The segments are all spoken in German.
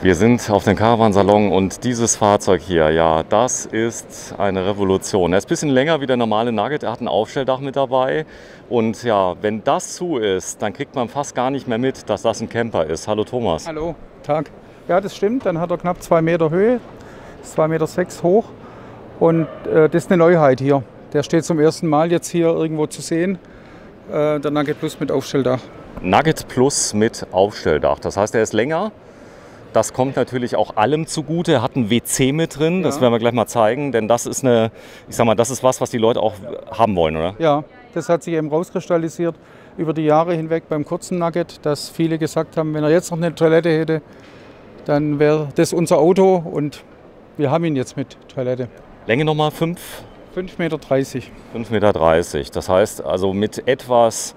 Wir sind auf dem Caravan-Salon und dieses Fahrzeug hier, ja, das ist eine Revolution. Er ist ein bisschen länger wie der normale Nugget, er hat ein Aufstelldach mit dabei. Und ja, wenn das zu ist, dann kriegt man fast gar nicht mehr mit, dass das ein Camper ist. Hallo Thomas. Hallo, Tag. Ja, das stimmt, dann hat er knapp 2 Meter Höhe, ist 2,6 Meter hoch und das ist eine Neuheit hier. Der steht zum ersten Mal jetzt hier irgendwo zu sehen, der Nugget Plus mit Aufstelldach. Nugget Plus mit Aufstelldach, das heißt, er ist länger. Das kommt natürlich auch allem zugute. Er hat ein WC mit drin, das werden wir gleich mal zeigen, denn das ist das ist was die Leute auch haben wollen, oder? Ja, das hat sich eben rauskristallisiert über die Jahre hinweg beim kurzen Nugget, dass viele gesagt haben, wenn er jetzt noch eine Toilette hätte, dann wäre das unser Auto und wir haben ihn jetzt mit Toilette. Länge nochmal 5? 5,30 Meter. 5,30 Meter. Das heißt also mit etwas,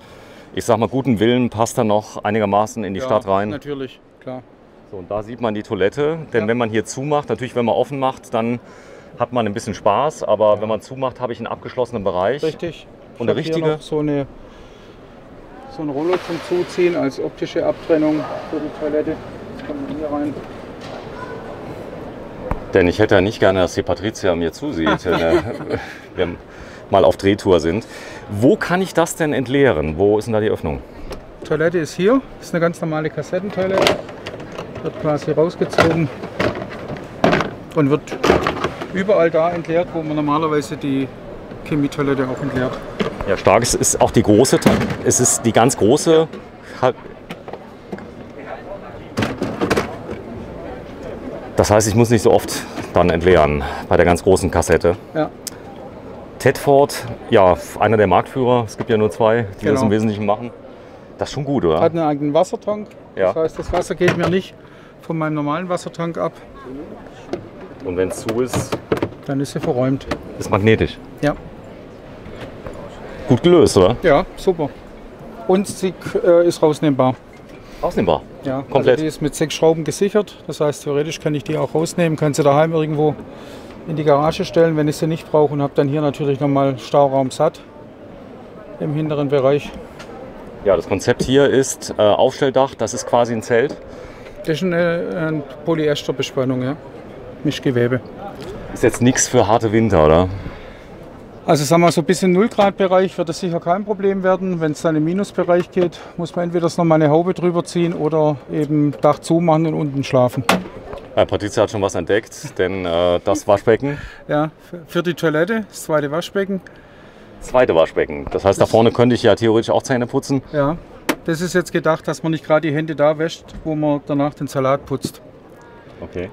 ich sag mal, guten Willen passt er noch einigermaßen in die Stadt rein. Natürlich, klar. So, und da sieht man die Toilette, denn wenn man hier zumacht, natürlich wenn man offen macht, dann hat man ein bisschen Spaß, aber wenn man zumacht, habe ich einen abgeschlossenen Bereich. Richtig. Und der richtige? Hier noch so ein Rollo zum Zuziehen als optische Abtrennung für die Toilette. Jetzt kommen wir hier rein. Denn ich hätte ja nicht gerne, dass die Patricia mir zusieht, wenn wir mal auf Drehtour sind. Wo kann ich das denn entleeren? Wo ist denn da die Öffnung? Die Toilette ist hier, das ist eine ganz normale Kassettentoilette. Wird quasi rausgezogen und wird überall da entleert, wo man normalerweise die Chemietoilette auch entleert. Ja, stark ist auch die große, es ist die ganz große. Das heißt, ich muss nicht so oft dann entleeren bei der ganz großen Kassette. Ja. Tedford, ja, einer der Marktführer, es gibt ja nur 2, die das im Wesentlichen machen. Das ist schon gut, oder? Hat einen eigenen Wassertank, das heißt, das Wasser geht mir nicht von meinem normalen Wassertank ab. Und wenn es zu ist? Dann ist sie verräumt. Ist magnetisch? Ja. Gut gelöst, oder? Ja, super. Und sie ist rausnehmbar. Rausnehmbar? Ja, komplett. Also die ist mit 6 Schrauben gesichert. Das heißt, theoretisch kann ich die auch rausnehmen, kann sie daheim irgendwo in die Garage stellen, wenn ich sie nicht brauche. Und habe dann hier natürlich nochmal Stauraum satt im hinteren Bereich. Ja, das Konzept hier ist Aufstelldach, das ist quasi ein Zelt. Das ist eine Polyesterbespannung, ja. Mischgewebe. Ist jetzt nichts für harte Winter, oder? Also sagen wir so bis in 0 Grad Bereich wird das sicher kein Problem werden. Wenn es dann im Minusbereich geht, muss man entweder noch mal eine Haube drüber ziehen oder eben Dach zumachen und unten schlafen. Ja, Patricia hat schon was entdeckt, denn das Waschbecken. Ja, für die Toilette, das zweite Waschbecken. Zweite Waschbecken. Das heißt, da vorne könnte ich ja theoretisch auch Zähne putzen. Ja, das ist jetzt gedacht, dass man nicht gerade die Hände da wäscht, wo man danach den Salat putzt. Okay.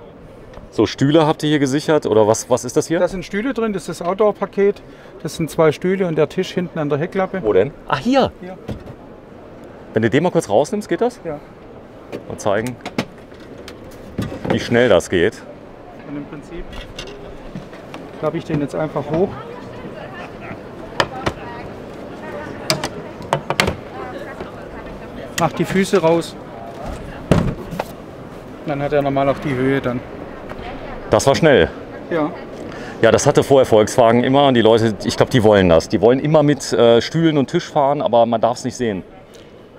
So, Stühle habt ihr hier gesichert oder was ist das hier? Da sind Stühle drin, das ist das Outdoor-Paket. Das sind 2 Stühle und der Tisch hinten an der Heckklappe. Wo denn? Ach, hier? Hier. Wenn du den mal kurz rausnimmst, geht das? Ja. Mal zeigen, wie schnell das geht. Und im Prinzip klappe ich den jetzt einfach hoch. Mach die Füße raus. Dann hat er normal auch die Höhe dann. Das war schnell. Ja. Ja, das hatte vorher Volkswagen immer. Die Leute, ich glaube, die wollen das. Die wollen immer mit Stühlen und Tisch fahren, aber man darf es nicht sehen.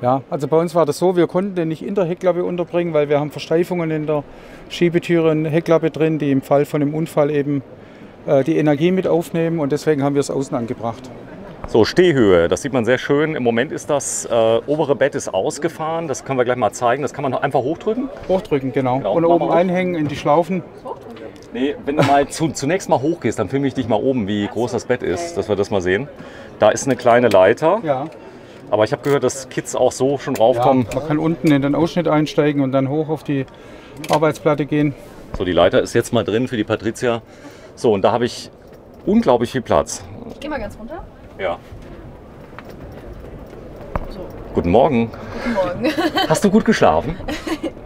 Ja, also bei uns war das so, wir konnten den nicht in der Heckklappe unterbringen, weil wir haben Versteifungen in der Schiebetüre und Heckklappe drin, die im Fall von einem Unfall eben die Energie mit aufnehmen und deswegen haben wir es außen angebracht. So, Stehhöhe, das sieht man sehr schön. Im Moment ist das obere Bett ist ausgefahren, das können wir gleich mal zeigen. Das kann man einfach hochdrücken? Hochdrücken, genau. Und oben einhängen in die Schlaufen. Nee, wenn du mal zunächst mal hochgehst, dann filme ich dich mal oben, wie groß das Bett ist, dass wir das mal sehen. Da ist eine kleine Leiter. Ja. Aber ich habe gehört, dass Kids auch so schon raufkommen. Ja, man kann unten in den Ausschnitt einsteigen und dann hoch auf die Arbeitsplatte gehen. So, die Leiter ist jetzt mal drin für die Patricia. So, und da habe ich unglaublich viel Platz. Ich gehe mal ganz runter. Ja. So. Guten Morgen. Guten Morgen. Hast du gut geschlafen?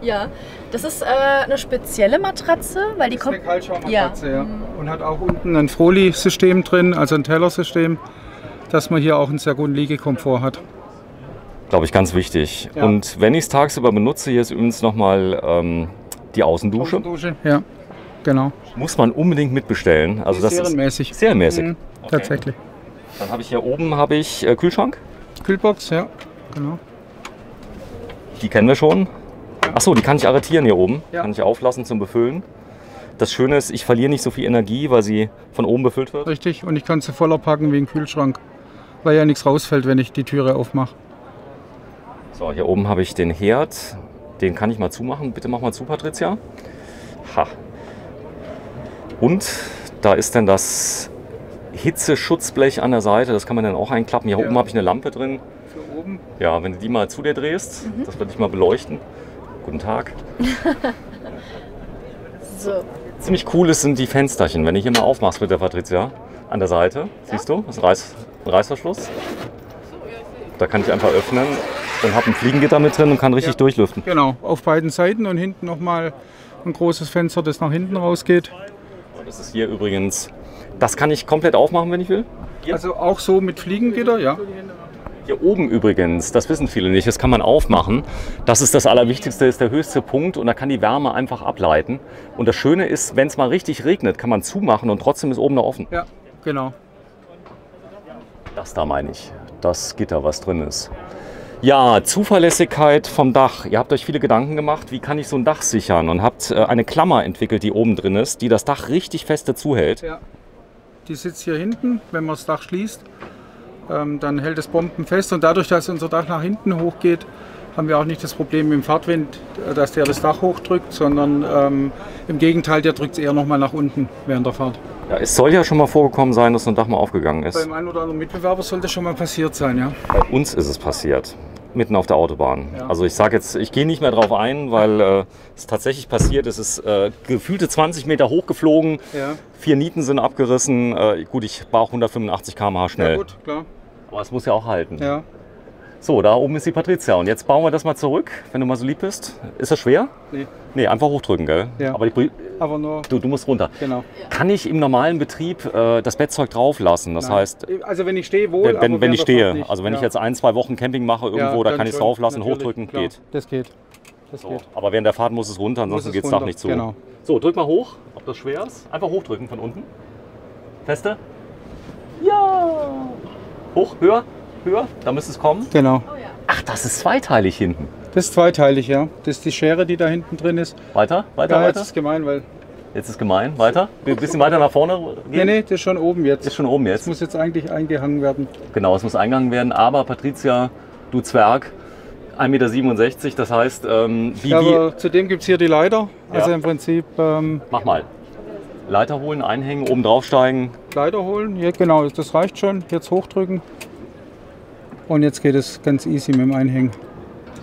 Ja, das ist eine spezielle Matratze, weil die kommt. Eine Kaltschaummatratze, ja. Und hat auch unten ein Froli-System drin, also ein Tellersystem, dass man hier auch einen sehr guten Liegekomfort hat. Glaube ich, ganz wichtig. Ja. Und wenn ich es tagsüber benutze, hier ist übrigens nochmal die Außendusche. Außendusche, ja, genau. Muss man unbedingt mitbestellen. Also das serienmäßig. Ist serienmäßig. Mhm, okay. Tatsächlich. Dann habe ich hier oben Kühlschrank. Kühlbox, ja, genau. Die kennen wir schon. Achso, die kann ich arretieren hier oben. Ja. Kann ich auflassen zum Befüllen. Das Schöne ist, ich verliere nicht so viel Energie, weil sie von oben befüllt wird. Richtig, und ich kann sie voller packen wie ein Kühlschrank, weil ja nichts rausfällt, wenn ich die Türe aufmache. So, hier oben habe ich den Herd. Den kann ich mal zumachen. Bitte mach mal zu, Patricia. Ha. Und da ist dann das Hitzeschutzblech an der Seite. Das kann man dann auch einklappen. Hier oben habe ich eine Lampe drin. Für oben? Ja, wenn du die mal zu dir drehst, das werde ich mal beleuchten. Guten Tag. So. Ziemlich cool sind die Fensterchen. Wenn ich hier mal aufmachst mit der Patricia an der Seite, siehst du, das ist ein Reißverschluss. Da kann ich einfach öffnen und habe ein Fliegengitter mit drin und kann richtig durchlüften. Genau, auf beiden Seiten und hinten nochmal ein großes Fenster, das nach hinten rausgeht. Das ist hier übrigens, das kann ich komplett aufmachen, wenn ich will. Hier. Also auch so mit Fliegengitter, ja. Hier oben übrigens, das wissen viele nicht, das kann man aufmachen. Das ist das Allerwichtigste, ist der höchste Punkt und da kann die Wärme einfach ableiten. Und das Schöne ist, wenn es mal richtig regnet, kann man zumachen und trotzdem ist oben noch offen. Ja, genau. Das da meine ich, das Gitter, was drin ist. Ja, Zuverlässigkeit vom Dach. Ihr habt euch viele Gedanken gemacht, wie kann ich so ein Dach sichern und habt eine Klammer entwickelt, die oben drin ist, die das Dach richtig fest dazuhält. Ja. Die sitzt hier hinten, wenn man das Dach schließt. Dann hält es bombenfest und dadurch, dass unser Dach nach hinten hochgeht, haben wir auch nicht das Problem mit dem Fahrtwind, dass der das Dach hochdrückt, sondern im Gegenteil, der drückt es eher nochmal nach unten während der Fahrt. Ja, es soll ja schon mal vorgekommen sein, dass so ein Dach mal aufgegangen ist. Beim einen oder anderen Mitbewerber sollte das schon mal passiert sein, ja. Bei uns ist es passiert, mitten auf der Autobahn. Ja. Also ich sage jetzt, ich gehe nicht mehr drauf ein, weil es tatsächlich passiert. Es ist gefühlte 20 Meter hochgeflogen, Ja. 4 Nieten sind abgerissen. Gut, ich war auch 185 km/h schnell. Ja gut, klar. Aber es muss ja auch halten. Ja. So, da oben ist die Patricia. Und jetzt bauen wir das mal zurück, wenn du mal so lieb bist. Ist das schwer? Nee. Nee, einfach hochdrücken, gell? Ja. Aber nur, du musst runter. genau. Kann ich im normalen Betrieb das Bettzeug drauf lassen? Das Nein. heißt, Also wenn ich stehe, wohl, aber wenn ich während der stehe, Fahrt nicht. also wenn ich Ja. jetzt 1-2 Wochen Camping mache irgendwo, da dann kann ich es schon, drauf lassen, natürlich, hochdrücken, klar. geht. Das geht. Das So. geht. Aber während der Fahrt muss es runter, ansonsten Muss es geht das Dach runter, nicht zu. genau. So, drück mal hoch, ob das schwer ist. Einfach hochdrücken von unten. Feste. Ja. Hoch, höher, höher, da müsste es kommen. Genau. Ach, das ist zweiteilig hinten. Das ist zweiteilig, ja. Das ist die Schere, die da hinten drin ist. Weiter, weiter, Ja, jetzt weiter. ist gemein, weil... Jetzt ist gemein. Weiter. Ein bisschen weiter nach vorne gehen. Nee, das ist schon oben jetzt. Ist schon oben Das jetzt. muss jetzt eigentlich eingehangen werden. Genau, es muss eingegangen werden. Aber Patricia, du Zwerg, 1,67 Meter, das heißt, Ja, aber zudem gibt es hier die Leiter. Also Ja. im Prinzip mach mal. Leiter holen, einhängen, oben draufsteigen. Leiter holen. Hier, genau, das reicht schon. Jetzt hochdrücken. Und jetzt geht es ganz easy mit dem Einhängen.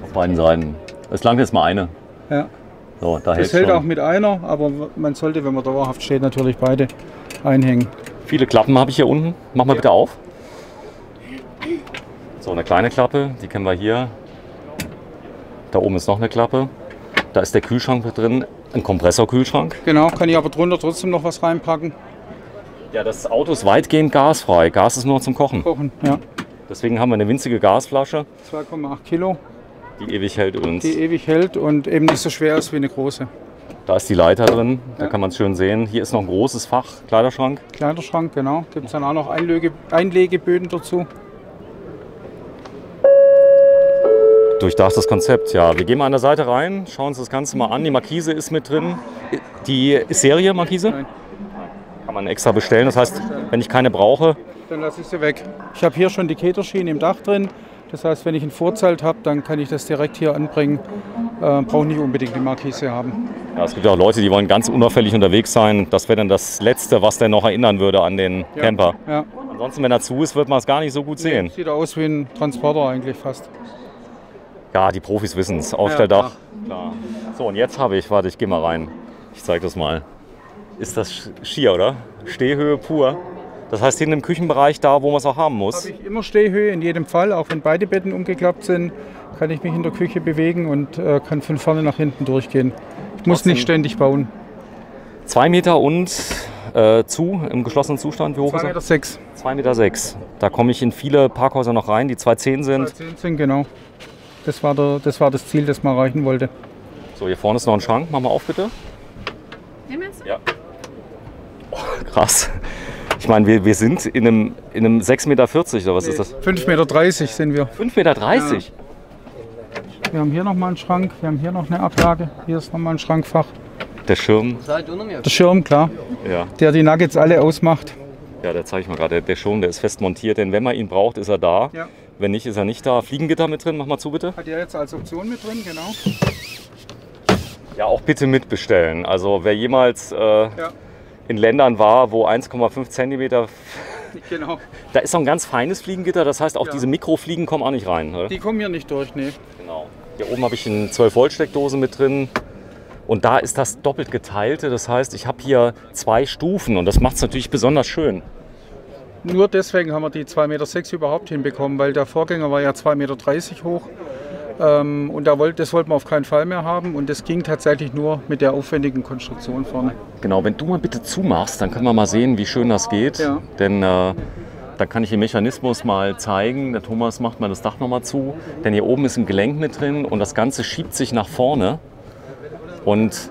Auf beiden Seiten. Es langt jetzt mal eine. Ja. So, da Das hält auch mit einer, aber man sollte, wenn man dauerhaft steht, natürlich beide einhängen. Viele Klappen habe ich hier unten. Mach mal bitte auf. So, eine kleine Klappe, die kennen wir hier. Da oben ist noch eine Klappe. Da ist der Kühlschrank mit drin, ein Kompressorkühlschrank. Genau, kann ich aber drunter trotzdem noch was reinpacken. Ja, das Auto ist weitgehend gasfrei. Gas ist nur noch zum Kochen. Kochen, ja. Deswegen haben wir eine winzige Gasflasche, 2,8 Kilo, die ewig hält übrigens. die ewig hält und eben nicht so schwer ist wie eine große. Da ist die Leiter drin, da Ja. kann man es schön sehen. Hier ist noch ein großes Fach, Kleiderschrank. Kleiderschrank, genau. Gibt es dann auch noch Einlegeböden dazu. Durchdachtes Konzept, ja. Wir gehen mal an der Seite rein, schauen uns das Ganze mal an. Die Markise ist mit drin. Die ist Serie, Markise? Nein. Kann man extra bestellen. Das heißt, wenn ich keine brauche, Dann lasse ich sie weg. Ich habe hier schon die Keterschiene im Dach drin. Das heißt, wenn ich ein Vorzelt habe, dann kann ich das direkt hier anbringen. Brauche nicht unbedingt die Markise haben. ja, es gibt ja auch Leute, die wollen ganz unauffällig unterwegs sein. Das wäre dann das Letzte, was dann noch erinnern würde an den Camper. Ja. Ansonsten, wenn er zu ist, wird man es gar nicht so gut sehen. Sieht aus wie ein Transporter eigentlich fast. Ja, die Profis wissen es. Aufstelldach. Klar. So, und jetzt habe ich, warte, ich gehe mal rein. Ich zeige das mal. Ist das Skier, oder? Stehhöhe pur. Das heißt, hinten im Küchenbereich, da wo man es auch haben muss. Habe ich immer Stehhöhe in jedem Fall, auch wenn beide Betten umgeklappt sind, kann ich mich in der Küche bewegen und kann von vorne nach hinten durchgehen. Ich muss nicht ständig bauen. 2 Meter und zu im geschlossenen Zustand. Wie hoch ist er? 2,6 Meter. 2,6 Meter. Da komme ich in viele Parkhäuser noch rein, die 2,10 sind. 2,10 sind, genau. Das war das Ziel, das man erreichen wollte. So, hier vorne ist noch ein Schrank. Mach mal auf, bitte. Den meinst du? Ja. Oh, krass. Ich meine, wir sind in einem 6,40 Meter oder was ist das? 5,30 Meter sind wir. 5,30 Meter? Wir haben hier nochmal einen Schrank, wir haben hier noch eine Ablage, hier ist nochmal ein Schrankfach. Der Schirm? Der Schirm, klar, ja. Der die Nuggets alle ausmacht. Ja, da zeige ich mal gerade, der Schirm, der ist fest montiert, denn wenn man ihn braucht, ist er da. Ja. Wenn nicht, ist er nicht da. Fliegengitter mit drin, mach mal zu bitte. Hat er jetzt als Option mit drin, genau. Ja, auch bitte mitbestellen. Also wer jemals in Ländern war, wo 1,5 cm, genau. Da ist so ein ganz feines Fliegengitter, das heißt auch diese Mikrofliegen kommen auch nicht rein, oder? Die kommen hier nicht durch, nee. Genau. Hier oben habe ich eine 12-Volt-Steckdose mit drin. Und da ist das doppelt geteilte, das heißt, ich habe hier 2 Stufen und das macht es natürlich besonders schön. Nur deswegen haben wir die 2,6 Meter überhaupt hinbekommen, weil der Vorgänger war ja 2,30 Meter hoch. Und das wollten wir auf keinen Fall mehr haben und das ging tatsächlich nur mit der aufwendigen Konstruktion vorne. Genau, wenn du mal bitte zumachst, dann können wir mal sehen, wie schön das geht. Ja. Denn dann kann ich den Mechanismus mal zeigen. Der Thomas macht mal das Dach nochmal zu. Denn hier oben ist ein Gelenk mit drin und das Ganze schiebt sich nach vorne. Und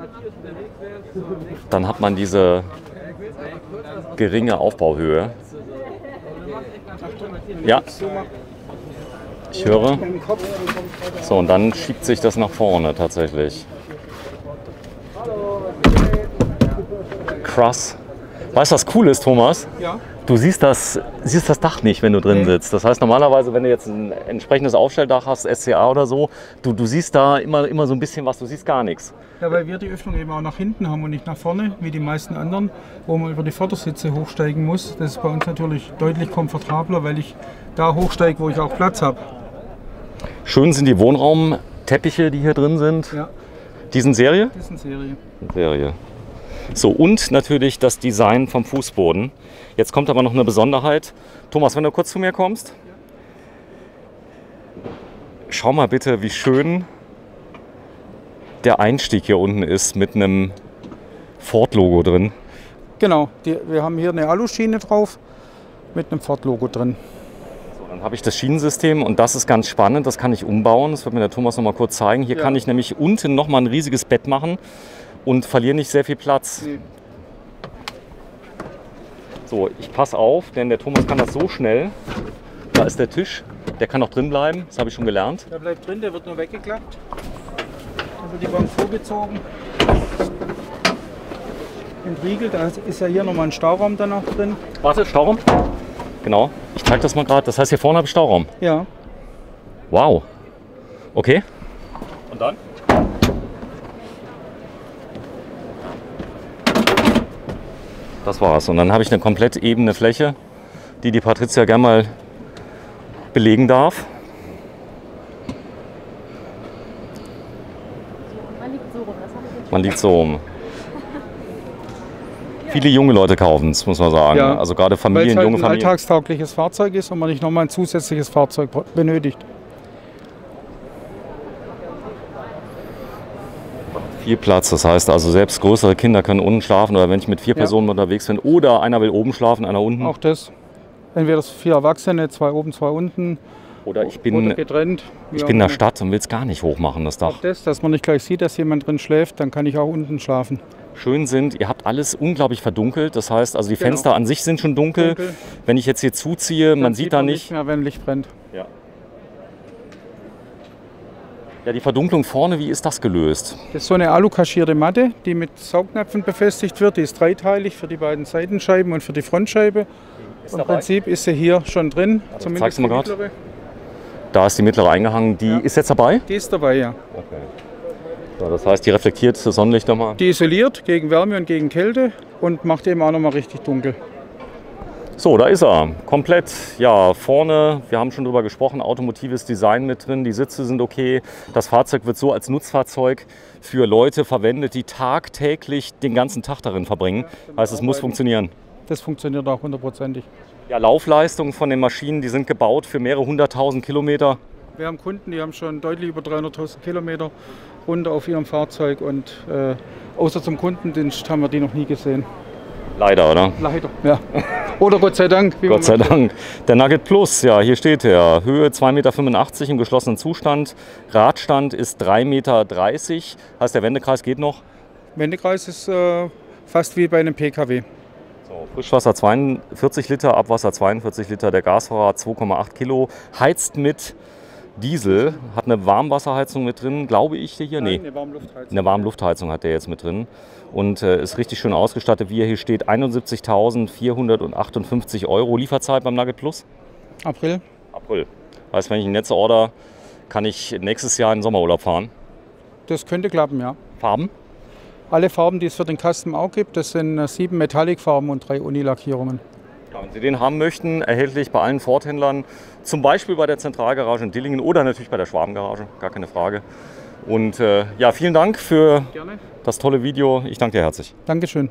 dann hat man diese geringe Aufbauhöhe. Ja, ich höre. So, und dann schiebt sich das nach vorne tatsächlich. Krass. Weißt du, was cool ist, Thomas? Ja. Du siehst das Dach nicht, wenn du drin sitzt. Das heißt, normalerweise, wenn du jetzt ein entsprechendes Aufstelldach hast, SCA oder so, du siehst da immer so ein bisschen was, du siehst gar nichts. Ja, weil wir die Öffnung eben auch nach hinten haben und nicht nach vorne, wie die meisten anderen, wo man über die Vordersitze hochsteigen muss. Das ist bei uns natürlich deutlich komfortabler, weil ich da hochsteige, wo ich auch Platz habe. Schön sind die Wohnraumteppiche, die hier drin sind. Ja. Die sind Serie? Das ist eine Serie. So, und natürlich das Design vom Fußboden. Jetzt kommt aber noch eine Besonderheit. Thomas, wenn du kurz zu mir kommst. Schau mal bitte, wie schön der Einstieg hier unten ist mit einem Ford-Logo drin. Genau, wir haben hier eine Aluschiene drauf mit einem Ford-Logo drin. So, dann habe ich das Schienensystem und das ist ganz spannend, das kann ich umbauen. Das wird mir der Thomas noch mal kurz zeigen. Hier kann ich nämlich unten noch mal ein riesiges Bett machen und verliere nicht sehr viel Platz. Nee. So, ich passe auf, denn der Thomas kann das so schnell. Da ist der Tisch, der kann noch drin bleiben, das habe ich schon gelernt. Der bleibt drin, der wird nur weggeklappt. Also die Bank vorgezogen. Entriegelt, da ist ja hier nochmal ein Stauraum danach drin. Warte, Stauraum? Genau, ich zeige das mal gerade. Das heißt, hier vorne habe ich Stauraum. Ja. Wow. Okay. Und dann? Das war's. Und dann habe ich eine komplett ebene Fläche, die Patricia gerne mal belegen darf. Man liegt so rum. Viele junge Leute kaufen es, muss man sagen. Ja, also gerade Familien, junge Familien. Weil es ein alltagstaugliches Fahrzeug ist und man nicht nochmal ein zusätzliches Fahrzeug benötigt. Viel Platz, das heißt also selbst größere Kinder können unten schlafen oder wenn ich mit 4 Personen unterwegs bin oder einer will oben schlafen, einer unten. Auch das. Entweder 4 Erwachsene, 2 oben, 2 unten. Oder ich bin getrennt. Ich bin in der Stadt und will es gar nicht hochmachen, das Dach. Auch das, dass man nicht gleich sieht, dass jemand drin schläft, dann kann ich auch unten schlafen. Schön sind, ihr habt alles unglaublich verdunkelt, das heißt also die Fenster an sich sind schon dunkel. Wenn ich jetzt hier zuziehe, dann man sieht da nicht mehr, wenn Licht brennt. Ja. Ja, die Verdunklung vorne, wie ist das gelöst? Das ist so eine alukaschierte Matte, die mit Saugnäpfen befestigt wird. Die ist dreiteilig für die beiden Seitenscheiben und für die Frontscheibe. Im Prinzip ist sie hier schon drin. Also zeigst du mal gerade? Da ist die mittlere eingehangen. Die ist jetzt dabei? Die ist dabei, ja. Okay. So, das heißt, die reflektiert das Sonnenlicht nochmal? Die isoliert gegen Wärme und gegen Kälte und macht eben auch nochmal richtig dunkel. So, da ist er. Komplett, ja, vorne, wir haben schon drüber gesprochen, automotives Design mit drin, die Sitze sind okay. Das Fahrzeug wird so als Nutzfahrzeug für Leute verwendet, die tagtäglich den ganzen Tag darin verbringen. Heißt, es muss funktionieren. Das funktioniert auch hundertprozentig. Ja, Laufleistungen von den Maschinen, die sind gebaut für mehrere 100.000 Kilometer. Wir haben Kunden, die haben schon deutlich über 300.000 Kilometer runter auf ihrem Fahrzeug und außer zum Kundendienst haben wir die noch nie gesehen. Leider, oder? Leider, ja. Oder Gott sei Dank. Gott sei Dank. Der Nugget Plus, ja, hier steht er. Höhe 2,85 Meter im geschlossenen Zustand. Radstand ist 3,30 Meter. Heißt, der Wendekreis geht noch? Wendekreis ist fast wie bei einem PKW. So, Frischwasser 42 Liter, Abwasser 42 Liter. Der Gasvorrat 2,8 Kilo. Heizt mit Diesel, hat eine Warmwasserheizung mit drin, glaube ich hier? Nein, eine Warmluftheizung. Eine Warmluftheizung hat der jetzt mit drin und ist richtig schön ausgestattet, wie er hier steht. 71.458 €. Lieferzeit beim Nugget Plus? April. April. Heißt, wenn ich ein Netz order, kann ich nächstes Jahr in den Sommerurlaub fahren? Das könnte klappen, ja. Farben? Alle Farben, die es für den Custom auch gibt, das sind 7 Metallic-Farben und 3 Unilackierungen. Ja, wenn Sie den haben möchten, erhältlich bei allen Ford-Händlern, zum Beispiel bei der Zentralgarage in Dillingen oder natürlich bei der Schwabengarage, gar keine Frage. Und ja, vielen Dank für das tolle Video. Ich danke dir herzlich. Dankeschön.